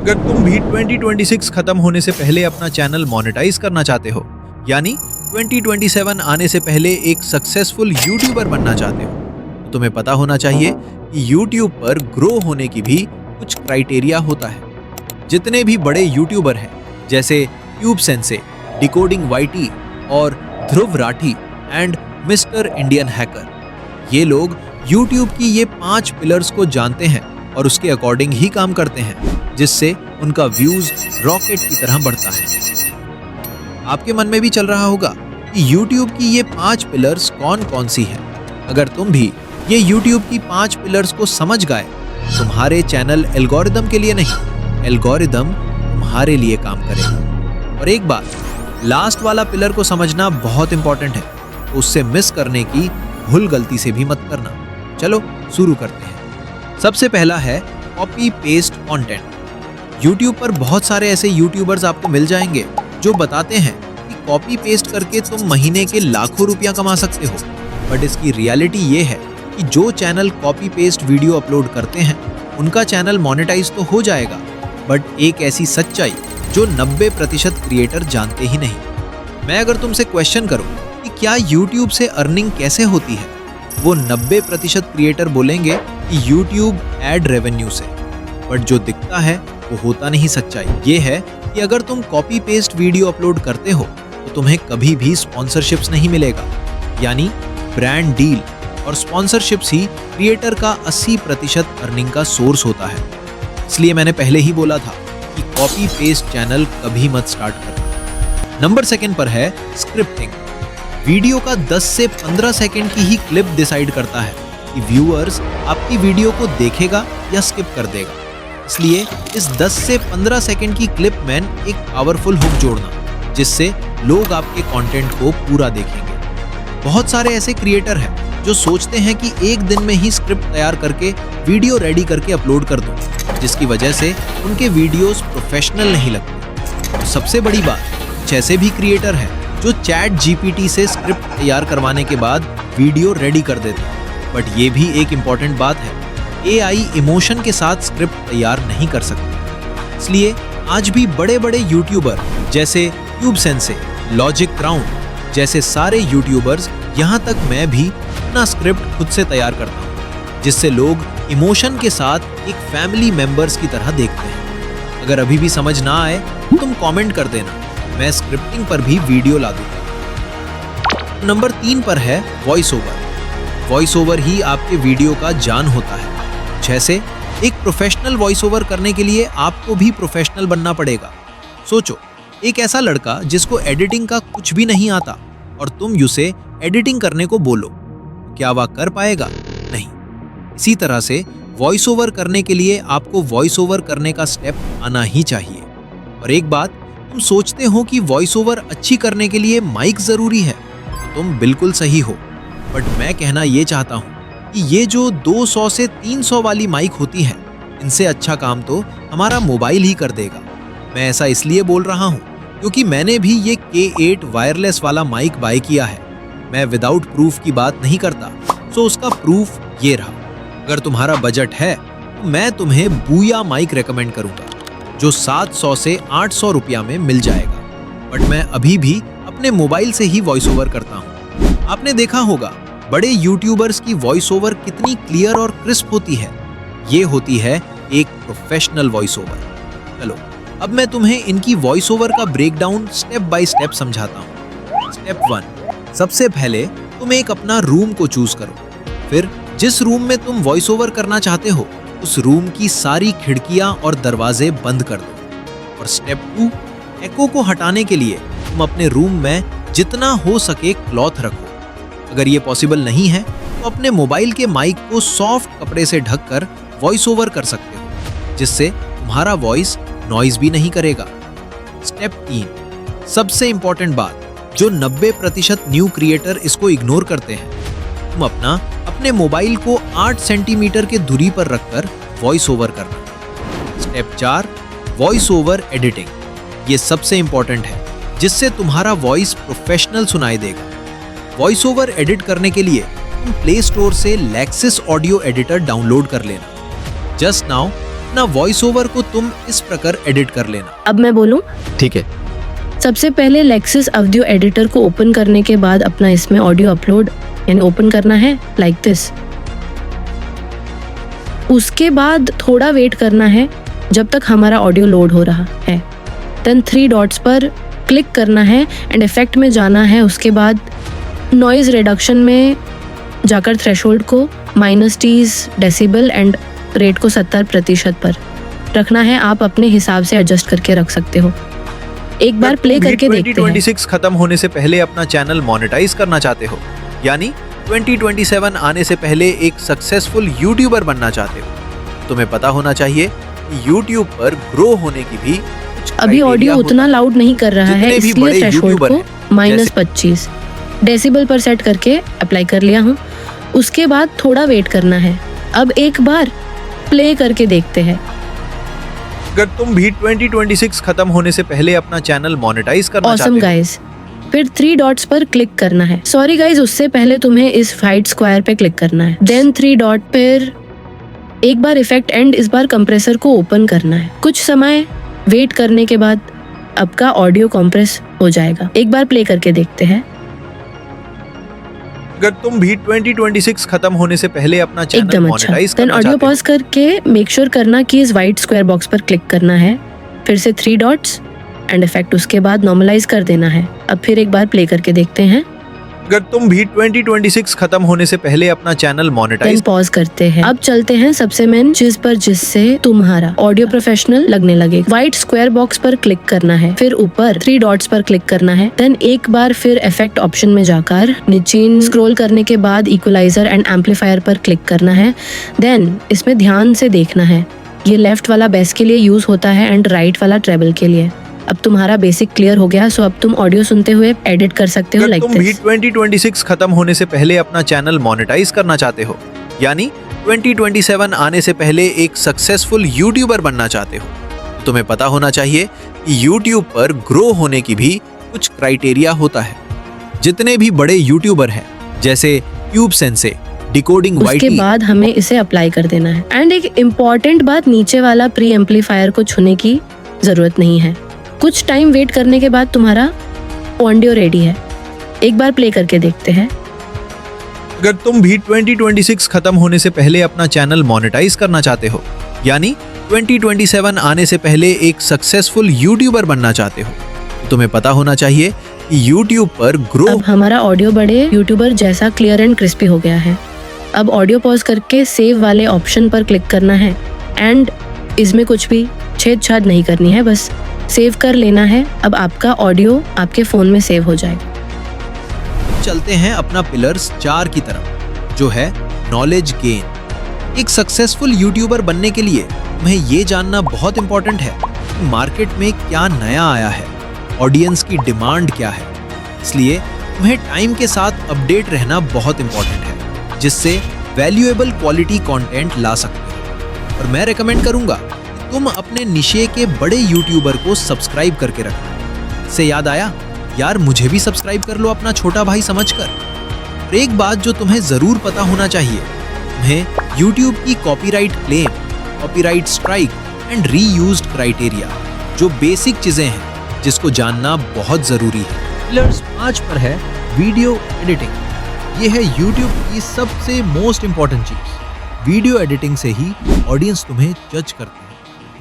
अगर तुम भी 2026 खत्म होने से पहले अपना चैनल मोनेटाइज करना चाहते हो, यानी 2027 आने से पहले एक सक्सेसफुल यूट्यूबर बनना चाहते हो, तो तुम्हें पता होना चाहिए कि यूट्यूब पर ग्रो होने की भी कुछ क्राइटेरिया होता है। जितने भी बड़े यूट्यूबर हैं जैसे ट्यूब सेंसे, डिकोडिंग वाईटी और Dhruv Rathee and mister Indian hacker, ये लोग यूट्यूब की ये 5 पिलर्स को जानते हैं और उसके अकॉर्डिंग ही काम करते हैं, जिससे उनका व्यूज रॉकेट की तरह बढ़ता है। आपके मन में भी चल रहा होगा कि YouTube की ये 5 पिलर्स कौन कौन सी हैं। अगर तुम भी ये YouTube की 5 पिलर्स को समझ गए, तुम्हारे चैनल एल्गोरिदम के लिए नहीं, एल्गोरिदम तुम्हारे लिए काम करेगा। और एक बात, लास्ट वाला पिलर को समझना बहुत इंपॉर्टेंट है, तो उससे मिस करने की भूल गलती से भी मत करना। चलो शुरू करते हैं। सबसे पहला है कॉपी पेस्ट कंटेंट। YouTube पर बहुत सारे ऐसे यूट्यूबर्स आपको मिल जाएंगे जो बताते हैं कि कॉपी पेस्ट करके तुम महीने के लाखों रुपया कमा सकते हो, बट इसकी रियलिटी ये है कि जो channel copy paste video upload करते हैं उनका चैनल मोनेटाइज तो हो जाएगा, बट एक ऐसी सच्चाई जो 90% क्रिएटर जानते ही नहीं। मैं अगर तुमसे क्वेश्चन करूं कि क्या YouTube से अर्निंग कैसे होती है, वो 90% क्रिएटर बोलेंगे कि YouTube एड रेवेन्यू से, बट जो दिखता है वो होता नहीं। सच्चाई ये है कि अगर तुम कॉपी पेस्ट वीडियो अपलोड करते हो तो तुम्हें कभी भी स्पॉन्सरशिप्स नहीं मिलेगा, यानी ब्रांड डील और स्पॉन्सरशिप्स ही क्रिएटर का 80% अर्निंग का सोर्स होता है। इसलिए मैंने पहले ही बोला था कि कॉपी पेस्ट चैनल कभी मत स्टार्ट करना। नंबर 2 पर है स्क्रिप्टिंग। वीडियो का 10 से 15 सेकंड की ही क्लिप डिसाइड करता है कि व्यूअर्स आपकी वीडियो को देखेगा या स्किप कर देगा। इसलिए इस 10 से 15 सेकंड की क्लिप में एक पावरफुल हुक जोड़ना, जिससे लोग आपके कंटेंट को पूरा देखेंगे। बहुत सारे ऐसे क्रिएटर हैं जो सोचते हैं कि एक दिन में ही स्क्रिप्ट तैयार करके वीडियो रेडी करके अपलोड कर दूं, जिसकी वजह से उनके वीडियोस प्रोफेशनल नहीं लगते। और सबसे बड़ी बात, कुछ ऐसे भी क्रिएटर हैं जो चैट जीपीटी से स्क्रिप्ट तैयार करवाने के बाद वीडियो रेडी कर देते हैं। बट ये भी एक इम्पॉर्टेंट बात है, AI इमोशन के साथ स्क्रिप्ट तैयार नहीं कर सकती। इसलिए आज भी बड़े बड़े यूट्यूबर जैसे ट्यूब सेंसे, लॉजिक क्राउन जैसे सारे यूट्यूबर्स, यहाँ तक मैं भी अपना स्क्रिप्ट खुद से तैयार करता हूँ, जिससे लोग इमोशन के साथ एक फैमिली मेंबर्स की तरह देखते हैं। अगर अभी भी समझ ना आए तो तुम कमेंट कर देना, मैं स्क्रिप्टिंग पर भी वीडियो ला दूंगा। नंबर 3 पर है वॉइस ओवर। वॉइस ओवर ही आपके वीडियो का जान होता है। जैसे एक प्रोफेशनल वॉइस ओवर करने के लिए आपको भी प्रोफेशनल बनना पड़ेगा। सोचो, एक ऐसा लड़का जिसको एडिटिंग का कुछ भी नहीं आता और तुम उसे एडिटिंग करने को बोलो, क्या वह कर पाएगा? नहीं। इसी तरह से वॉइस ओवर करने के लिए आपको वॉइस ओवर करने का स्टेप आना ही चाहिए। और एक बात, तुम सोचते हो कि वॉइस ओवर अच्छी करने के लिए माइक जरूरी है, तो तुम बिल्कुल सही हो, बट मैं कहना ये चाहता हूँ कि ये जो 200 से 300 वाली माइक होती है, इनसे अच्छा काम तो हमारा मोबाइल ही कर देगा। मैं ऐसा इसलिए बोल रहा हूँ क्योंकि मैंने भी ये K8 वायरलेस वाला माइक बाय किया है। मैं विदाउट प्रूफ की बात नहीं करता, सो उसका प्रूफ ये रहा। अगर तुम्हारा बजट है तो मैं तुम्हें बूया माइक रेकमेंड करूंगा, जो 700 से 800 रुपया में मिल जाएगा। बट मैं अभी भी अपने मोबाइल से ही वॉइस ओवर करता हूँ। आपने देखा होगा बड़े यूट्यूबर्स की वॉइस ओवर कितनी क्लियर और क्रिस्प होती है। ये होती है एक प्रोफेशनल वॉइस ओवर। चलो अब मैं तुम्हें इनकी वॉइस ओवर का ब्रेकडाउन स्टेप बाय स्टेप समझाता हूँ। स्टेप 1, सबसे पहले तुम एक अपना रूम को चूज करो। फिर जिस रूम में तुम वॉइस ओवर करना चाहते हो, उस रूम की सारी खिड़कियां और दरवाजे बंद कर दो। और स्टेप 2, एको को हटाने के लिए तुम अपने रूम में जितना हो सके क्लॉथ रखो। अगर ये पॉसिबल नहीं है तो अपने मोबाइल के माइक को सॉफ्ट कपड़े से ढककर वॉइस ओवर कर सकते हो, जिससे तुम्हारा वॉइस नॉइज भी नहीं करेगा। स्टेप 3, सबसे इंपॉर्टेंट बात, जो 90% न्यू क्रिएटर इसको इग्नोर करते हैं, तुम अपने मोबाइल को 8 सेंटीमीटर के दूरी पर रखकर वॉइस ओवर करना। Step 4, voice over editing. ये सबसे इंपॉर्टेंट है, जिससे तुम्हारा वॉइस प्रोफेशनल सुनाई देगा। वॉइस ओवर एडिट करने के लिए तुम प्ले स्टोर से लेक्सिस ऑडियो एडिटर डाउनलोड कर लेना। जस्ट नाउ अपना वॉइस ओवर को तुम इस प्रकार एडिट कर लेना। अब मैं बोलूं? ठीक है। सबसे पहले लेक्सिस ऑडियो एडिटर को ओपन करने के बाद अपना इसमें ऑडियो अपलोड यानी ओपन करना है लाइक दिस। उसके बाद थोड़ा वेट करना है जब तक हमारा ऑडियो लोड हो रहा है। देन 3 डॉट्स पर क्लिक करना है एंड इफेक्ट में जाना है। उसके बाद नॉइज रिडक्शन में जाकर थ्रेशोल्ड को -30 डेसिबल एंड रेट को 70% पर रखना है। आप अपने हिसाब से एडजस्ट करके रख सकते हो। एक बार प्ले करके देखते हैं। 2026 खत्म होने से पहले अपना चैनल मोनेटाइज करना चाहते हो, यानी 2027 आने से पहले एक सक्सेसफुल यूट्यूबर बनना चाहते हो, तुम्हें पता होना चाहिए कि यूट्यूब पर ग्रो होने की भी अभी ऑडियो उतना लाउड नहीं कर रहा है, इसलिए थ्रेशोल्ड को -25 डेसिबल पर सेट करके अप्लाई कर लिया हूँ। उसके बाद थोड़ा वेट करना है। अब एक बार प्ले करके देखते हैं। अगर तुम भी 2026 खत्म होने से पहले अपना चैनल मोनेटाइज करना चाहते हो, गाइस, फिर 3 डॉट्स पर क्लिक करना है। सॉरी गाइस, उससे पहले तुम्हें इस फाइट स्क्वायर पे क्लिक करना है। देन 3 डॉट पर एक बार इफेक्ट एंड इस बार कंप्रेसर को ओपन करना है। कुछ समय वेट करने के बाद आपका ऑडियो कंप्रेस हो जाएगा। एक बार प्ले करके देखते हैं। अगर तुम भी 2026 खत्म होने से पहले अपना चैनल एकदम मोनेटाइज अच्छा। देन करना ऑडियो चाहते हो, पॉज करके मेक श्योर करना कि इस व्हाइट स्क्वायर बॉक्स पर क्लिक करना है। फिर से 3 डॉट्स एंड इफेक्ट, उसके बाद नॉर्मलाइज कर देना है। अब फिर एक बार प्ले करके देखते हैं। अगर तुम भी 2026 खत्म होने से पहले अपना चैनल मोनेटाइज पॉज करते हैं। अब चलते हैं सबसे मेन चीज पर, जिससे तुम्हारा ऑडियो प्रोफेशनल लगने लगे। व्हाइट स्क्वायर बॉक्स पर क्लिक करना है, फिर ऊपर 3 डॉट्स पर क्लिक करना है। देन एक बार फिर इफेक्ट ऑप्शन में जाकर नीचे स्क्रॉल करने के बाद इक्वलाइजर एंड एम्पलीफायर पर क्लिक करना है। देन इसमें ध्यान से देखना है, ये लेफ्ट वाला बेस के लिए यूज होता है एंड राइट वाला ट्रेबल के लिए। अब तुम्हारा बेसिक क्लियर हो गया, सो अब तुम ऑडियो सुनते हुए एडिट कर सकते हो लाइक तुम भी 2026 खत्म होने से पहले अपना चैनल मोनेटाइज करना चाहते हो, यानी 2027 आने से पहले एक सक्सेसफुल यूट्यूबर बनना चाहते हो, तुम्हें पता होना चाहिए कि यूट्यूब पर ग्रो होने की भी कुछ क्राइटेरिया होता है। जितने भी बड़े यूट्यूबर हैं, जैसे ट्यूब सेंसे, डिकोडिंग वाईटी, उसके बाद हमें इसे अप्लाई कर देना है। एंड एक इम्पॉर्टेंट बात, नीचे वाला प्री एम्पलीफायर को छूने की जरूरत नहीं है। कुछ टाइम वेट करने के बाद तुम्हारा ऑडियो रेडी है। एक बार प्ले करके देखते हैं। अगर तुम भी 2026 खत्म होने से पहले अपना चैनल मोनेटाइज करना चाहते हो, यानी 2027 आने से पहले एक सक्सेसफुल यूट्यूबर बनना चाहते हो, तुम्हें पता होना चाहिए कि यूट्यूब पर ग्रो। अब हमारा ऑडियो बड़े यूट्यूबर जैसा क्लियर एंड क्रिस्पी हो गया है। अब ऑडियो पॉज करके सेव वाले ऑप्शन पर क्लिक करना है एंड इसमें कुछ भी छेड़छाड़ नहीं करनी है, बस सेव कर लेना है। अब आपका ऑडियो आपके फोन में सेव हो जाएगा। चलते हैं अपना पिलर्स 4 की तरफ, जो है नॉलेज गेन। एक सक्सेसफुल यूट्यूबर बनने के लिए तुम्हें ये जानना बहुत इंपॉर्टेंट है कि मार्केट में क्या नया आया है, ऑडियंस की डिमांड क्या है। इसलिए तुम्हें टाइम के साथ अपडेट रहना बहुत इंपॉर्टेंट है, जिससे वैल्यूएबल क्वालिटी कंटेंट ला सकते हो। और मैं रेकमेंड करूंगा तुम अपने निशे के बड़े यूट्यूबर को सब्सक्राइब करके रखना। इससे याद आया, यार मुझे भी सब्सक्राइब कर लो अपना छोटा भाई समझकर। और एक बात जो तुम्हें जरूर पता होना चाहिए, तुम्हें यूट्यूब की copyright claim, copyright strike and reused criteria, जो बेसिक चीजें हैं जिसको जानना बहुत जरूरी है। पिलर्स 5 पर है वीडियो एडिटिंग। ये है यूट्यूब की सबसे मोस्ट इंपॉर्टेंट चीज। वीडियो एडिटिंग से ही ऑडियंस तुम्हें जज करती है,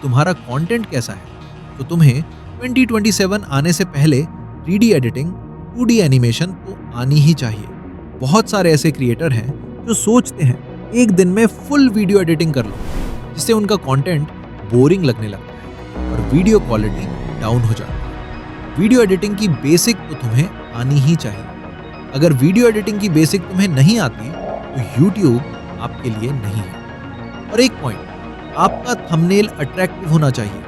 तुम्हारा कंटेंट कैसा है। तो तुम्हें 2027 आने से पहले 3D एडिटिंग, 2D एनिमेशन तो आनी ही चाहिए। बहुत सारे ऐसे क्रिएटर हैं जो सोचते हैं एक दिन में फुल वीडियो एडिटिंग कर लो, जिससे उनका कंटेंट बोरिंग लगने लगता है और वीडियो क्वालिटी डाउन हो जाती है। वीडियो एडिटिंग की बेसिक तो तुम्हें आनी ही चाहिए। अगर वीडियो एडिटिंग की बेसिक तुम्हें नहीं आती तो यूट्यूब आपके लिए नहीं है। और एक पॉइंट, आपका थंबनेल अट्रैक्टिव होना चाहिए,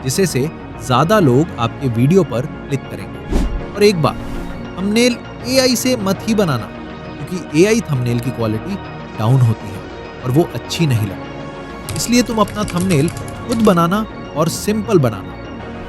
जिससे से ज्यादा लोग आपके वीडियो पर क्लिक करेंगे। और एक बात, थंबनेल एआई से मत ही बनाना, क्योंकि एआई थंबनेल की क्वालिटी डाउन होती है और वो अच्छी नहीं लगती। इसलिए तुम अपना थंबनेल खुद बनाना और सिंपल बनाना।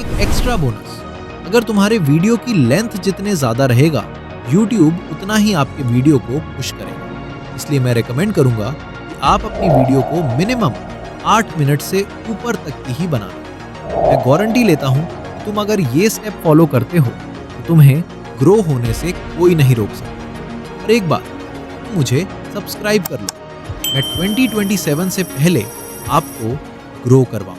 एक एक्स्ट्रा बोनस, अगर तुम्हारे वीडियो की लेंथ जितने ज्यादा रहेगा, यूट्यूब उतना ही आपके वीडियो को पुश करेगा। इसलिए मैं रेकमेंड करूंगा कि आप अपनी वीडियो को मिनिमम 8 मिनट से ऊपर तक की ही बनाना। मैं गारंटी लेता हूँ कि तुम अगर ये स्टेप फॉलो करते हो तो तुम्हें ग्रो होने से कोई नहीं रोक सकता। और एक बात, तुम मुझे सब्सक्राइब कर लो, मैं 2027 से पहले आपको ग्रो करवाऊँ।